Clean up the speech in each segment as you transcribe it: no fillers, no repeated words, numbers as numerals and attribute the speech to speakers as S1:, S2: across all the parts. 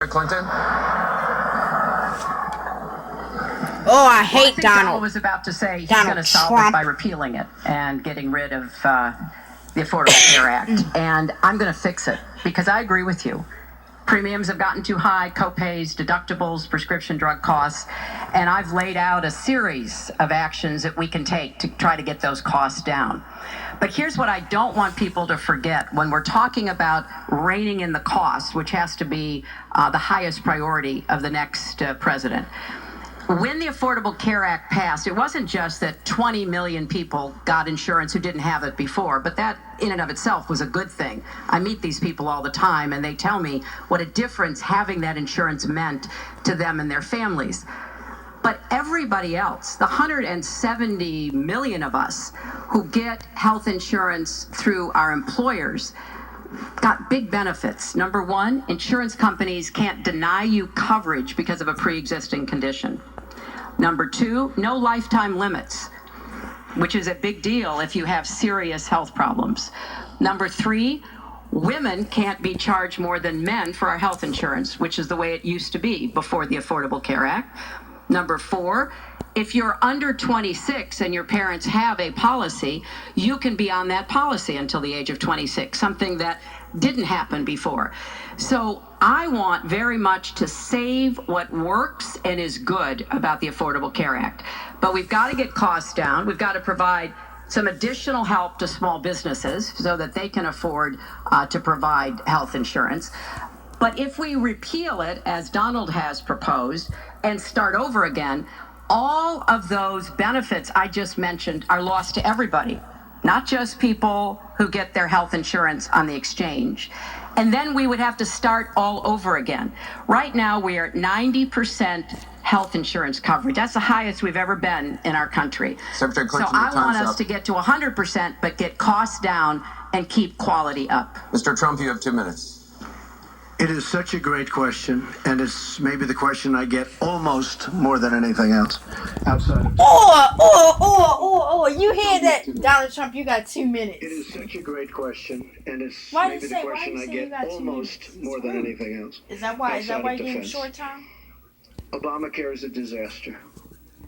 S1: Clinton?
S2: Oh, I hate
S3: I think
S2: Donald.
S3: was about to say he's
S2: Donald
S3: going to solve
S2: Trump.
S3: it by repealing it and getting rid of the Affordable Care Act. And I'm going to fix it because I agree with you. Premiums have gotten too high, copays, deductibles, prescription drug costs, and I've laid out a series of actions that we can take to try to get those costs down. But here's what I don't want people to forget when we're talking about reining in the costs, which has to be the highest priority of the next president. When the Affordable Care Act passed, it wasn't just that 20 million people got insurance who didn't have it before, but that in and of itself was a good thing. I meet these people all the time, and they tell me what a difference having that insurance meant to them and their families. But everybody else, the 170 million of us who get health insurance through our employers, got big benefits. Number one, insurance companies can't deny you coverage because of a pre-existing condition. Number two, no lifetime limits, which is a big deal if you have serious health problems. Number three, women can't be charged more than men for our health insurance, which is the way it used to be before the Affordable Care Act. Number four, if you're under 26 and your parents have a policy, you can be on that policy until the age of 26, something that didn't happen before. So I want very much to save what works and is good about the Affordable Care Act. But we've got to get costs down. We've got to provide some additional help to small businesses so that they can afford to provide health insurance. But if we repeal it, as Donald has proposed, and start over again, all of those benefits I just mentioned are lost to everybody, not just people who get their health insurance on the exchange. And then we would have to start all over again. Right now, we are at 90% health insurance coverage. That's the highest we've ever been in our country.
S1: Secretary Clinton,
S3: so I
S1: your time's
S3: want us
S1: up.
S3: to get to 100%, but get costs down and keep quality up.
S1: Mr. Trump, you have 2 minutes.
S4: It is such a great question, and it's maybe the question I get almost more than anything else outside of...
S2: You hear that, Donald Trump? You got 2 minutes.
S4: It is such a great question, and it's
S2: Why
S4: maybe
S2: you
S4: the
S2: say-
S4: question
S2: why
S4: I
S2: you say you
S4: get
S2: got 2
S4: almost
S2: minutes?
S4: more than anything else.
S2: Is that why? Is that
S4: outside
S2: why
S4: of
S2: you gave him
S4: defense.
S2: short time?
S4: Obamacare is a disaster.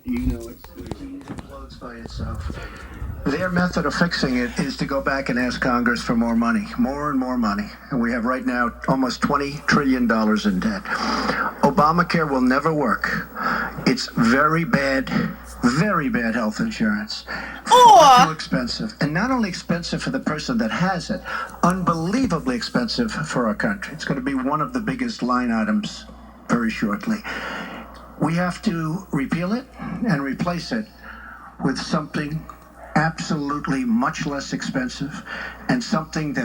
S4: You know it implodes by itself. Their method of fixing it is to go back and ask Congress for more money, more and more money. And we have right now almost $20 trillion in debt. Obamacare will never work. It's very bad health insurance. Too expensive. And not only expensive for the person that has it, unbelievably expensive for our country. It's going to be one of the biggest line items very shortly. We have to repeal it and replace it with something absolutely much less expensive and something that